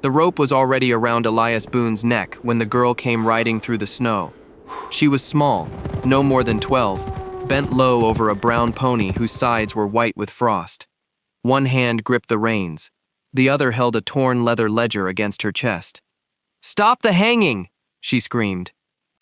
The rope was already around Elias Boone's neck when the girl came riding through the snow. She was small, no more than 12, bent low over a brown pony whose sides were white with frost. One hand gripped the reins. The other held a torn leather ledger against her chest. "Stop the hanging!" she screamed.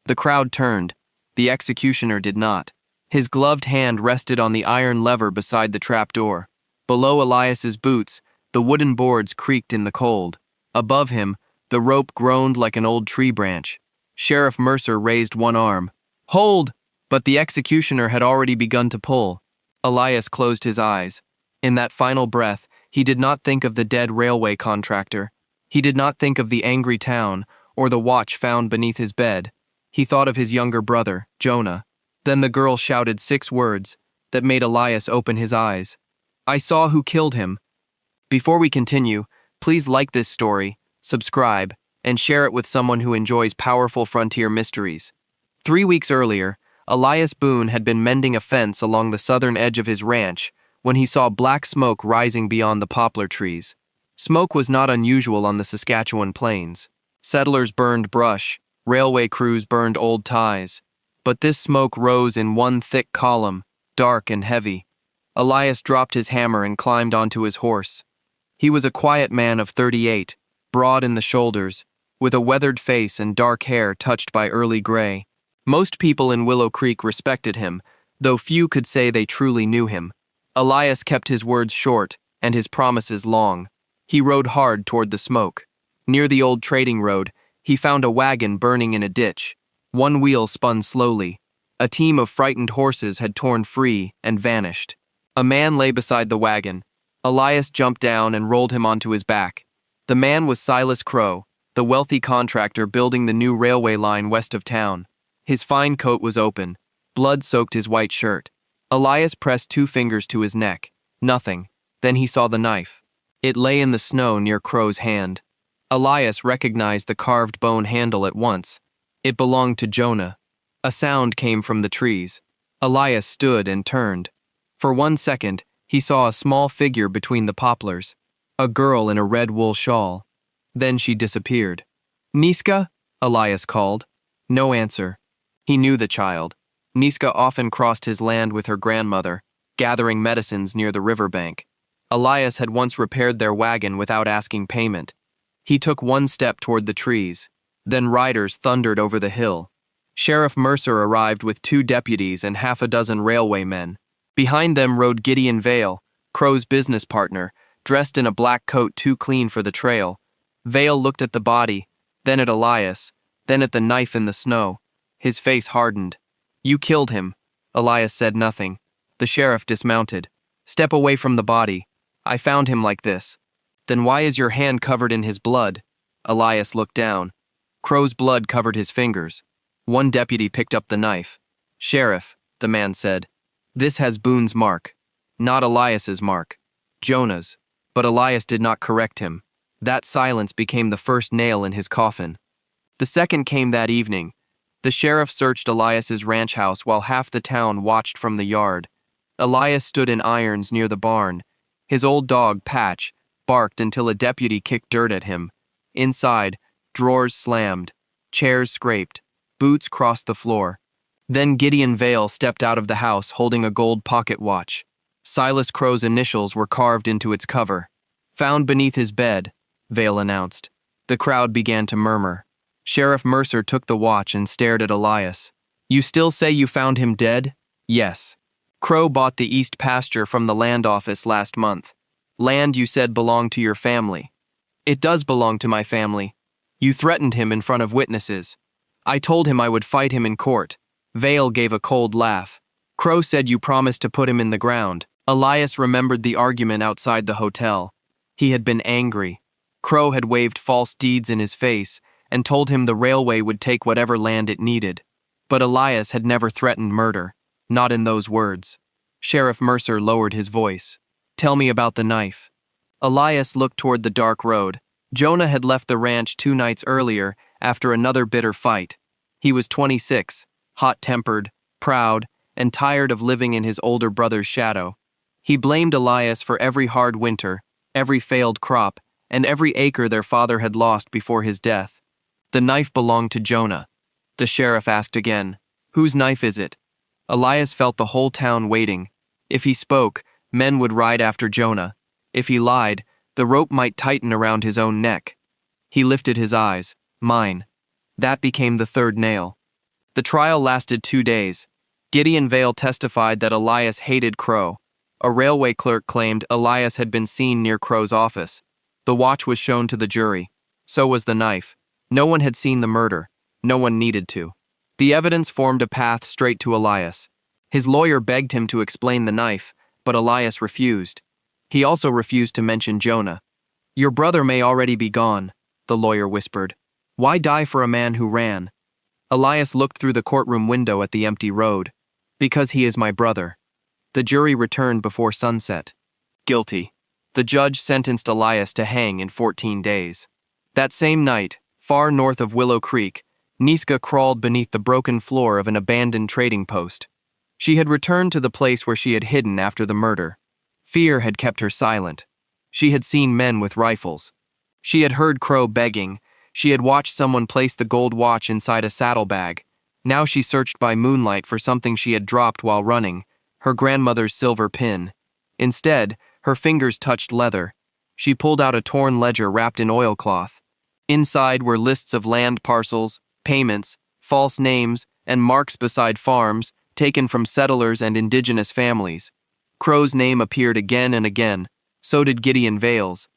The crowd turned. The executioner did not. His gloved hand rested on the iron lever beside the trapdoor. Below Elias's boots, the wooden boards creaked in the cold. Above him, the rope groaned like an old tree branch. Sheriff Mercer raised one arm. "Hold!" But the executioner had already begun to pull. Elias closed his eyes. In that final breath, he did not think of the dead railway contractor. He did not think of the angry town or the watch found beneath his bed. He thought of his younger brother, Jonah. Then the girl shouted 6 words that made Elias open his eyes. "I saw who killed him." Before we continue, please like this story, subscribe, and share it with someone who enjoys powerful frontier mysteries. 3 weeks earlier, Elias Boone had been mending a fence along the southern edge of his ranch when he saw black smoke rising beyond the poplar trees. Smoke was not unusual on the Saskatchewan plains. Settlers burned brush, railway crews burned old ties. But this smoke rose in one thick column, dark and heavy. Elias dropped his hammer and climbed onto his horse. He was a quiet man of 38, broad in the shoulders, with a weathered face and dark hair touched by early gray. Most people in Willow Creek respected him, though few could say they truly knew him. Elias kept his words short and his promises long. He rode hard toward the smoke. Near the old trading road, he found a wagon burning in a ditch. One wheel spun slowly. A team of frightened horses had torn free and vanished. A man lay beside the wagon. Elias jumped down and rolled him onto his back. The man was Silas Crow, the wealthy contractor building the new railway line west of town. His fine coat was open. Blood soaked his white shirt. Elias pressed 2 fingers to his neck. Nothing. Then he saw the knife. It lay in the snow near Crow's hand. Elias recognized the carved bone handle at once. It belonged to Jonah. A sound came from the trees. Elias stood and turned. For 1 second, he saw a small figure between the poplars, a girl in a red wool shawl. Then she disappeared. "Niska?" Elias called. No answer. He knew the child. Niska often crossed his land with her grandmother, gathering medicines near the riverbank. Elias had once repaired their wagon without asking payment. He took 1 step toward the trees. Then riders thundered over the hill. Sheriff Mercer arrived with 2 deputies and half a dozen railway men. Behind them rode Gideon Vale, Crow's business partner, dressed in a black coat too clean for the trail. Vale looked at the body, then at Elias, then at the knife in the snow. His face hardened. "You killed him." Elias said nothing. The sheriff dismounted. "Step away from the body. I found him like this." "Then why is your hand covered in his blood?" Elias looked down. Crow's blood covered his fingers. One deputy picked up the knife. "Sheriff," the man said, "this has Boone's mark. Not Elias's mark. Jonah's." But Elias did not correct him. That silence became the first nail in his coffin. The second came that evening. The sheriff searched Elias's ranch house while half the town watched from the yard. Elias stood in irons near the barn. His old dog, Patch, barked until a deputy kicked dirt at him. Inside, drawers slammed, chairs scraped, boots crossed the floor. Then Gideon Vale stepped out of the house holding a gold pocket watch. Silas Crow's initials were carved into its cover. "Found beneath his bed," Vale announced. The crowd began to murmur. Sheriff Mercer took the watch and stared at Elias. "You still say you found him dead?" "Yes." "Crow bought the east pasture from the land office last month. Land you said belonged to your family." "It does belong to my family." "You threatened him in front of witnesses." "I told him I would fight him in court." Vale gave a cold laugh. "Crow said you promised to put him in the ground." Elias remembered the argument outside the hotel. He had been angry. Crow had waved false deeds in his face and told him the railway would take whatever land it needed. But Elias had never threatened murder, not in those words. Sheriff Mercer lowered his voice. "Tell me about the knife." Elias looked toward the dark road. Jonah had left the ranch 2 nights earlier after another bitter fight. He was 26, hot-tempered, proud, and tired of living in his older brother's shadow. He blamed Elias for every hard winter, every failed crop, and every acre their father had lost before his death. The knife belonged to Jonah. The sheriff asked again, "Whose knife is it?" Elias felt the whole town waiting. If he spoke, men would ride after Jonah. If he lied, the rope might tighten around his own neck. He lifted his eyes. Mine. That became the third nail. The trial lasted 2 days. Gideon Vale testified that Elias hated Crow. A railway clerk claimed Elias had been seen near Crow's office. The watch was shown to the jury. So was the knife. No one had seen the murder. No one needed to. The evidence formed a path straight to Elias. His lawyer begged him to explain the knife, but Elias refused. He also refused to mention Jonah. "Your brother may already be gone," the lawyer whispered. "Why die for a man who ran?" Elias looked through the courtroom window at the empty road. "Because he is my brother." The jury returned before sunset. Guilty. The judge sentenced Elias to hang in 14 days. That same night, far north of Willow Creek, Niska crawled beneath the broken floor of an abandoned trading post. She had returned to the place where she had hidden after the murder. Fear had kept her silent. She had seen men with rifles. She had heard Crow begging. She had watched someone place the gold watch inside a saddlebag. Now she searched by moonlight for something she had dropped while running, her grandmother's silver pin. Instead, her fingers touched leather. She pulled out a torn ledger wrapped in oilcloth. Inside were lists of land parcels, payments, false names, and marks beside farms, taken from settlers and indigenous families. Crow's name appeared again and again, so did Gideon Vale's.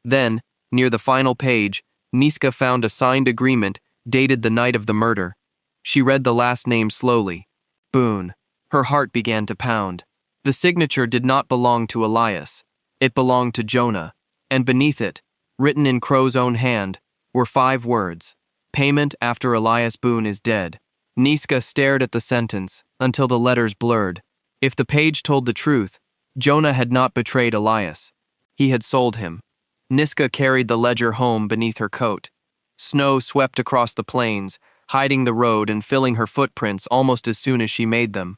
Then, near the final page, Niska found a signed agreement dated the night of the murder. She read the last name slowly. Boone. Her heart began to pound. The signature did not belong to Elias. It belonged to Jonah, and beneath it, written in Crow's own hand, were 5 words: "Payment after Elias Boone is dead." Niska stared at the sentence until the letters blurred. If the page told the truth, Jonah had not betrayed Elias. He had sold him. Niska carried the ledger home beneath her coat. Snow swept across the plains, hiding the road and filling her footprints almost as soon as she made them.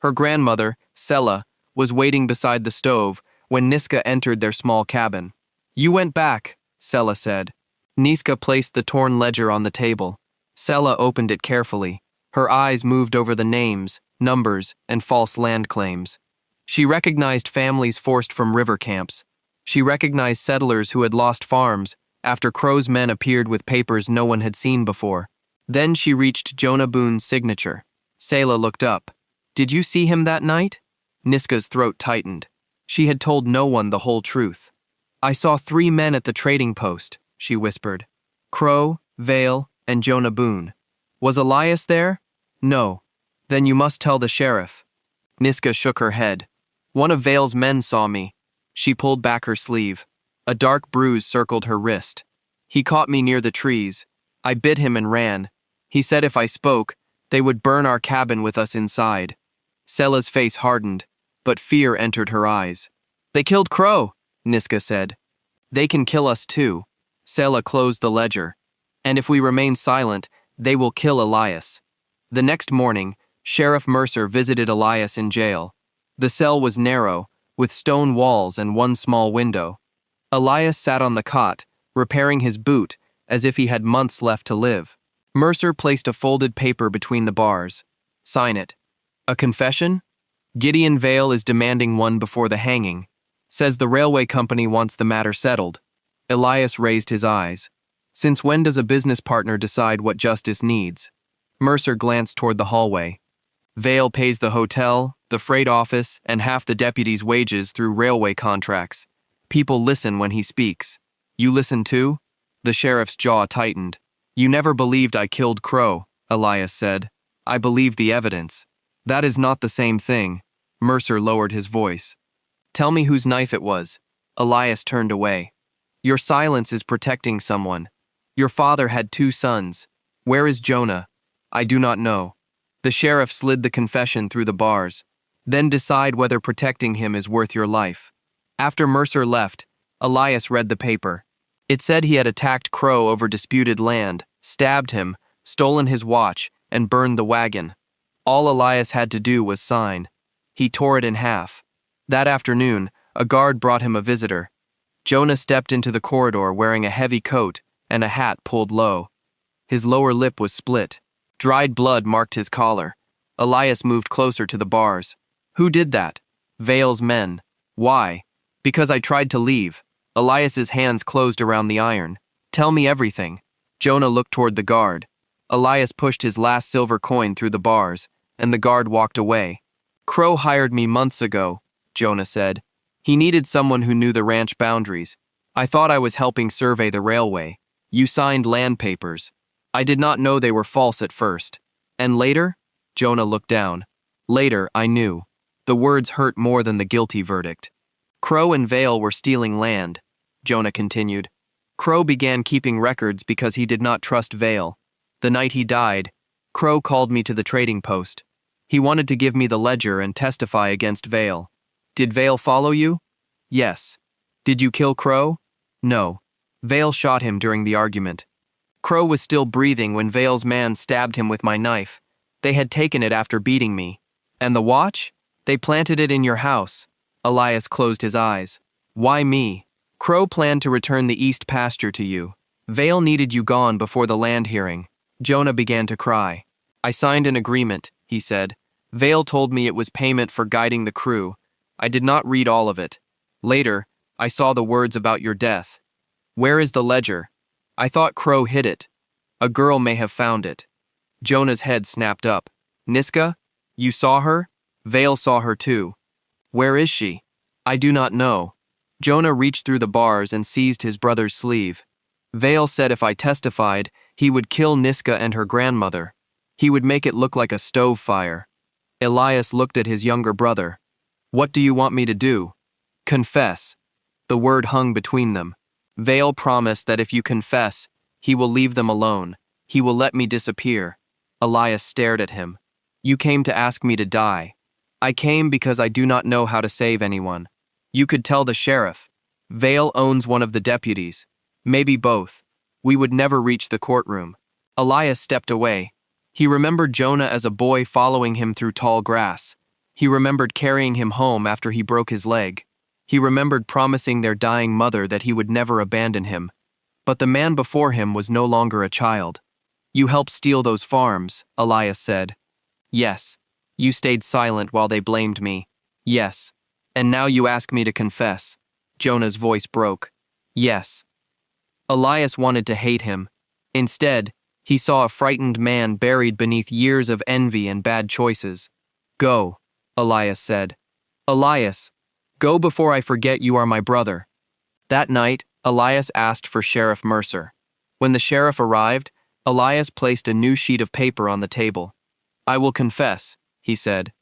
Her grandmother, Sela, was waiting beside the stove when Niska entered their small cabin. "You went back," Sela said. Niska placed the torn ledger on the table. Sela opened it carefully. Her eyes moved over the names, numbers, and false land claims. She recognized families forced from river camps. She recognized settlers who had lost farms after Crow's men appeared with papers no one had seen before. Then she reached Jonah Boone's signature. Sela looked up. "Did you see him that night?" Niska's throat tightened. She had told no one the whole truth. "I saw 3 men at the trading post," she whispered. "Crow, Vale, and Jonah Boone. Was Elias there?" "No." "Then you must tell the sheriff." Niska shook her head. "One of Vale's men saw me." She pulled back her sleeve. A dark bruise circled her wrist. "He caught me near the trees. I bit him and ran. He said if I spoke, they would burn our cabin with us inside." Sela's face hardened, but fear entered her eyes. "They killed Crow," Niska said. "They can kill us too." Sela closed the ledger. "And if we remain silent, they will kill Elias." The next morning, Sheriff Mercer visited Elias in jail. The cell was narrow, with stone walls and one small window. Elias sat on the cot, repairing his boot as if he had months left to live. Mercer placed a folded paper between the bars. "Sign it." "A confession?" "Gideon Vale is demanding one before the hanging. Says the railway company wants the matter settled." Elias raised his eyes. "Since when does a business partner decide what justice needs?" Mercer glanced toward the hallway. "Vale pays the hotel, the freight office, and half the deputies' wages through railway contracts. People listen when he speaks. You listen too?" The sheriff's jaw tightened. "You never believed I killed Crow," Elias said. "I believed the evidence." "That is not the same thing." Mercer lowered his voice. "Tell me whose knife it was." Elias turned away. "Your silence is protecting someone. Your father had 2 sons. Where is Jonah?" "I do not know." The sheriff slid the confession through the bars. "Then decide whether protecting him is worth your life." After Mercer left, Elias read the paper. It said he had attacked Crow over disputed land, stabbed him, stolen his watch, and burned the wagon. All Elias had to do was sign. He tore it in half. That afternoon, a guard brought him a visitor. Jonah stepped into the corridor wearing a heavy coat and a hat pulled low. His lower lip was split. Dried blood marked his collar. Elias moved closer to the bars. Who did that? Vale's men. Why? Because I tried to leave. Elias's hands closed around the iron. Tell me everything. Jonah looked toward the guard. Elias pushed his last silver coin through the bars, and the guard walked away. Crow hired me months ago, Jonah said. He needed someone who knew the ranch boundaries. I thought I was helping survey the railway. You signed land papers. I did not know they were false at first. And later? Jonah looked down. Later, I knew. The words hurt more than the guilty verdict. Crow and Vale were stealing land, Jonah continued. Crow began keeping records because he did not trust Vale. The night he died, Crow called me to the trading post. He wanted to give me the ledger and testify against Vale. Did Vale follow you? Yes. Did you kill Crow? No. Vale shot him during the argument. Crow was still breathing when Vale's man stabbed him with my knife. They had taken it after beating me. And the watch? They planted it in your house. Elias closed his eyes. Why me? Crow planned to return the east pasture to you. Vale needed you gone before the land hearing. Jonah began to cry. I signed an agreement, he said. Vale told me it was payment for guiding the crew. I did not read all of it. Later, I saw the words about your death. Where is the ledger? I thought Crow hid it. A girl may have found it. Jonah's head snapped up. Niska? You saw her? Vale saw her too. Where is she? I do not know. Jonah reached through the bars and seized his brother's sleeve. Vale said if I testified, he would kill Niska and her grandmother. He would make it look like a stove fire. Elias looked at his younger brother. What do you want me to do? Confess. The word hung between them. Vale promised that if you confess, he will leave them alone. He will let me disappear. Elias stared at him. You came to ask me to die. I came because I do not know how to save anyone. You could tell the sheriff. Vale owns one of the deputies. Maybe both. We would never reach the courtroom. Elias stepped away. He remembered Jonah as a boy following him through tall grass. He remembered carrying him home after he broke his leg. He remembered promising their dying mother that he would never abandon him. But the man before him was no longer a child. You helped steal those farms, Elias said. Yes. You stayed silent while they blamed me. Yes. And now you ask me to confess. Jonah's voice broke. Yes. Elias wanted to hate him. Instead, he saw a frightened man buried beneath years of envy and bad choices. Go, Elias said. Elias, go before I forget you are my brother. That night, Elias asked for Sheriff Mercer. When the sheriff arrived, Elias placed a new sheet of paper on the table. I will confess, he said.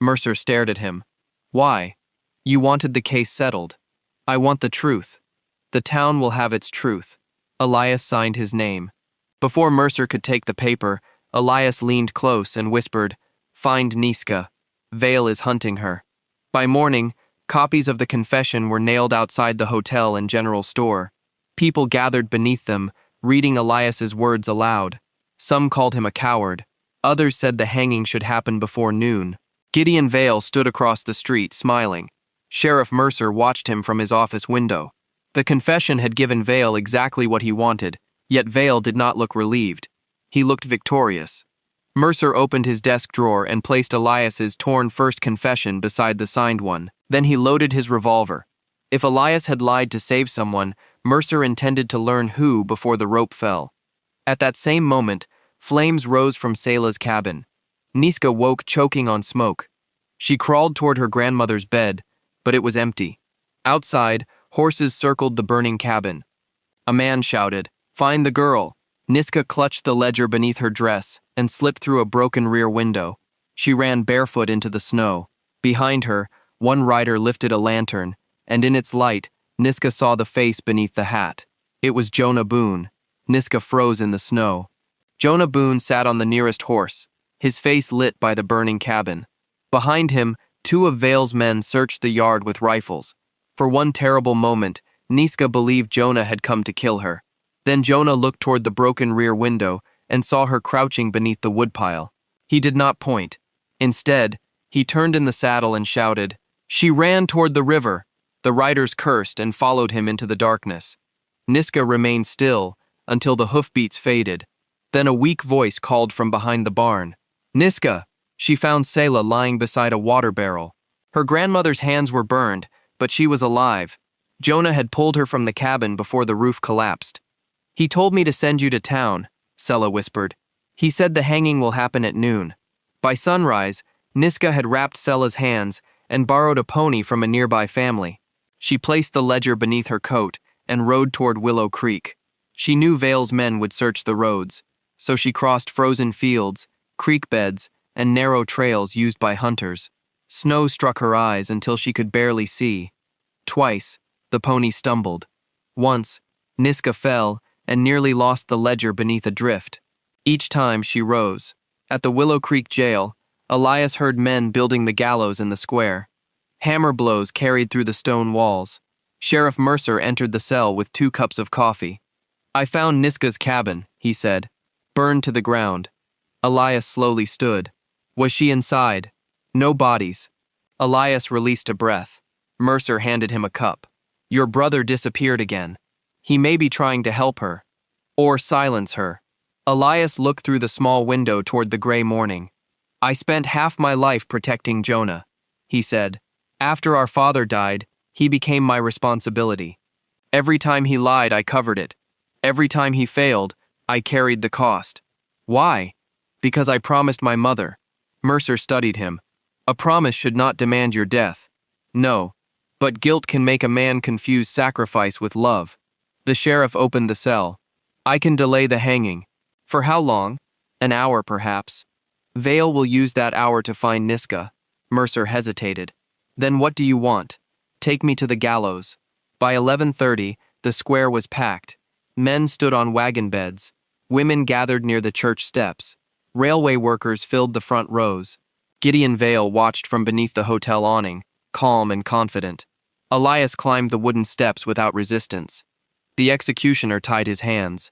Mercer stared at him. Why? You wanted the case settled. I want the truth. The town will have its truth. Elias signed his name. Before Mercer could take the paper, Elias leaned close and whispered, Find Niska. Vale is hunting her. By morning, copies of the confession were nailed outside the hotel and general store. People gathered beneath them, reading Elias's words aloud. Some called him a coward. Others said the hanging should happen before noon. Gideon Vale stood across the street, smiling. Sheriff Mercer watched him from his office window. The confession had given Vale exactly what he wanted, yet Vale did not look relieved. He looked victorious. Mercer opened his desk drawer and placed Elias's torn first confession beside the signed one. Then he loaded his revolver. If Elias had lied to save someone, Mercer intended to learn who before the rope fell. At that same moment, flames rose from Selah's cabin. Niska woke choking on smoke. She crawled toward her grandmother's bed, but it was empty. Outside, horses circled the burning cabin. A man shouted, Find the girl. Niska clutched the ledger beneath her dress and slipped through a broken rear window. She ran barefoot into the snow. Behind her, one rider lifted a lantern, and in its light, Niska saw the face beneath the hat. It was Jonah Boone. Niska froze in the snow. Jonah Boone sat on the nearest horse, his face lit by the burning cabin. Behind him, two of Vale's men searched the yard with rifles. For one terrible moment, Niska believed Jonah had come to kill her. Then Jonah looked toward the broken rear window and saw her crouching beneath the woodpile. He did not point. Instead, he turned in the saddle and shouted, She ran toward the river. The riders cursed and followed him into the darkness. Niska remained still until the hoofbeats faded. Then a weak voice called from behind the barn. Niska! She found Selah lying beside a water barrel. Her grandmother's hands were burned, but she was alive. Jonah had pulled her from the cabin before the roof collapsed. He told me to send you to town, Selah whispered. He said the hanging will happen at noon. By sunrise, Niska had wrapped Selah's hands and borrowed a pony from a nearby family. She placed the ledger beneath her coat and rode toward Willow Creek. She knew Vale's men would search the roads, so she crossed frozen fields, creek beds, and narrow trails used by hunters. Snow struck her eyes until she could barely see. Twice, the pony stumbled. Once, Niska fell and nearly lost the ledger beneath a drift. Each time she rose. At the Willow Creek jail, Elias heard men building the gallows in the square. Hammer blows carried through the stone walls. Sheriff Mercer entered the cell with 2 cups of coffee. I found Niska's cabin, he said, burned to the ground. Elias slowly stood. Was she inside? No bodies. Elias released a breath. Mercer handed him a cup. Your brother disappeared again. He may be trying to help her. Or silence her. Elias looked through the small window toward the gray morning. I spent half my life protecting Jonah, he said. After our father died, he became my responsibility. Every time he lied, I covered it. Every time he failed, I carried the cost. Why? Because I promised my mother. Mercer studied him. A promise should not demand your death. No, but guilt can make a man confuse sacrifice with love. The sheriff opened the cell. I can delay the hanging. For how long? An hour, perhaps. Vale will use that hour to find Niska. Mercer hesitated. Then what do you want? Take me to the gallows. By 11:30, the square was packed. Men stood on wagon beds. Women gathered near the church steps. Railway workers filled the front rows. Gideon Vale watched from beneath the hotel awning, calm and confident. Elias climbed the wooden steps without resistance. The executioner tied his hands.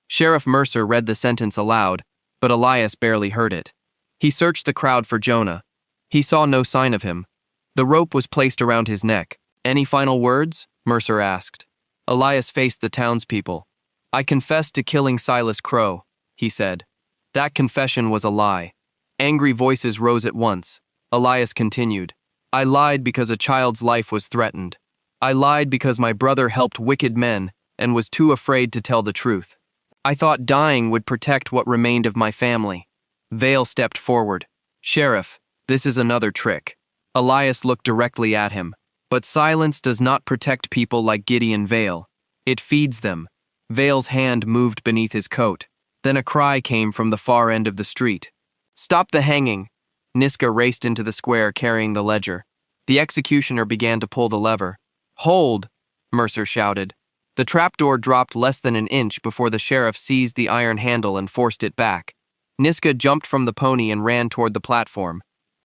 Sheriff Mercer read the sentence aloud, but Elias barely heard it. He searched the crowd for Jonah. He saw no sign of him. The rope was placed around his neck. Any final words? Mercer asked. Elias faced the townspeople. I confessed to killing Silas Crow, he said. That confession was a lie. Angry voices rose at once. Elias continued. I lied because a child's life was threatened. I lied because my brother helped wicked men and was too afraid to tell the truth. I thought dying would protect what remained of my family. Vale stepped forward. Sheriff, this is another trick. Elias looked directly at him. But silence does not protect people like Gideon Vale. It feeds them. Vale's hand moved beneath his coat. Then a cry came from the far end of the street. Stop the hanging! Niska raced into the square carrying the ledger. The executioner began to pull the lever. Hold! Mercer shouted. The trapdoor dropped less than an inch before the sheriff seized the iron handle and forced it back. Niska jumped from the pony and ran toward the platform.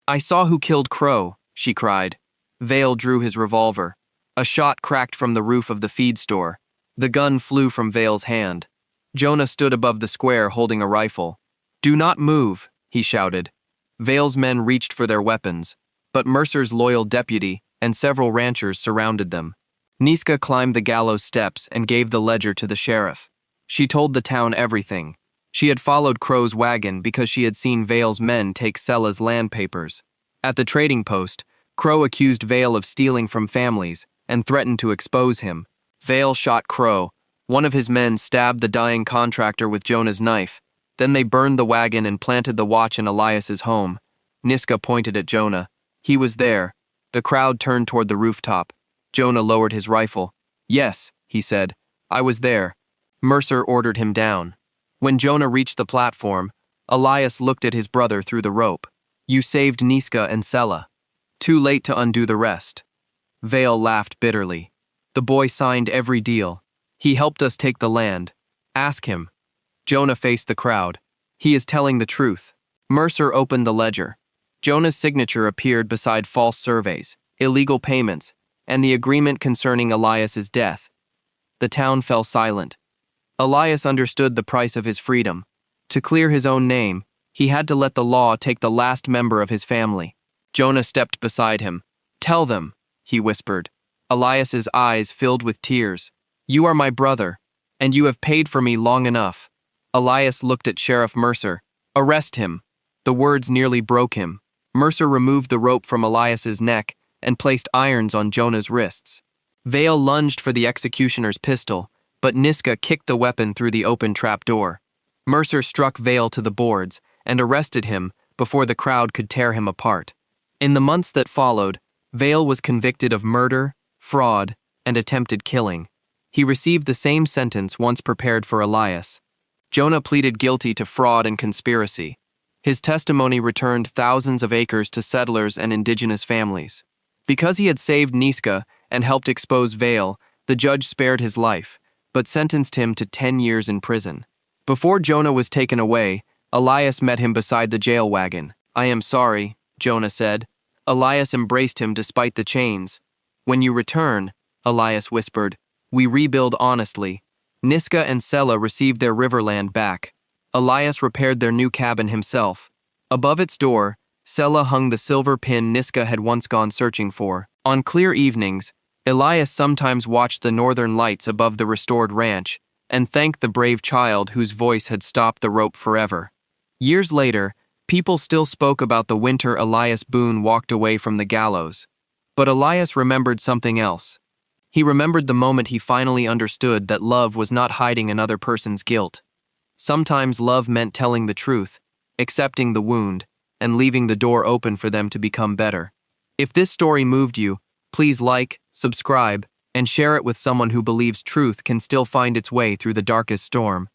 I saw who killed Crow, she cried. Vale drew his revolver. A shot cracked from the roof of the feed store. The gun flew from Vale's hand. Jonah stood above the square holding a rifle. Do not move, he shouted. Vale's men reached for their weapons, but Mercer's loyal deputy and several ranchers surrounded them. Niska climbed the gallows steps and gave the ledger to the sheriff. She told the town everything. She had followed Crow's wagon because she had seen Vale's men take Selah's land papers. At the trading post, Crow accused Vale of stealing from families and threatened to expose him. Vale shot Crow. One of his men stabbed the dying contractor with Jonah's knife. Then they burned the wagon and planted the watch in Elias's home. Niska pointed at Jonah. He was there. The crowd turned toward the rooftop. Jonah lowered his rifle. Yes, he said. I was there. Mercer ordered him down. When Jonah reached the platform, Elias looked at his brother through the rope. You saved Niska and Selah. Too late to undo the rest. Vale laughed bitterly. The boy signed every deal. He helped us take the land. Ask him. Jonah faced the crowd. He is telling the truth. Mercer opened the ledger. Jonah's signature appeared beside false surveys, illegal payments, and the agreement concerning Elias's death. The town fell silent. Elias understood the price of his freedom. To clear his own name, he had to let the law take the last member of his family. Jonah stepped beside him. Tell them, he whispered. Elias's eyes filled with tears. "You are my brother, and you have paid for me long enough." Elias looked at Sheriff Mercer. "Arrest him." The words nearly broke him. Mercer removed the rope from Elias's neck and placed irons on Jonah's wrists. Vale lunged for the executioner's pistol, but Niska kicked the weapon through the open trapdoor. Mercer struck Vale to the boards and arrested him before the crowd could tear him apart. In the months that followed, Vale was convicted of murder, fraud, and attempted killing. He received the same sentence once prepared for Elias. Jonah pleaded guilty to fraud and conspiracy. His testimony returned thousands of acres to settlers and indigenous families. Because he had saved Niska and helped expose Vale, the judge spared his life, but sentenced him to 10 years in prison. Before Jonah was taken away, Elias met him beside the jail wagon. "I am sorry," Jonah said. Elias embraced him despite the chains. "When you return," Elias whispered, "we rebuild honestly." Niska and Sela received their riverland back. Elias repaired their new cabin himself. Above its door, Sela hung the silver pin Niska had once gone searching for. On clear evenings, Elias sometimes watched the northern lights above the restored ranch and thanked the brave child whose voice had stopped the rope forever. Years later, people still spoke about the winter Elias Boone walked away from the gallows. But Elias remembered something else. He remembered the moment he finally understood that love was not hiding another person's guilt. Sometimes love meant telling the truth, accepting the wound, and leaving the door open for them to become better. If this story moved you, please like, subscribe, and share it with someone who believes truth can still find its way through the darkest storm.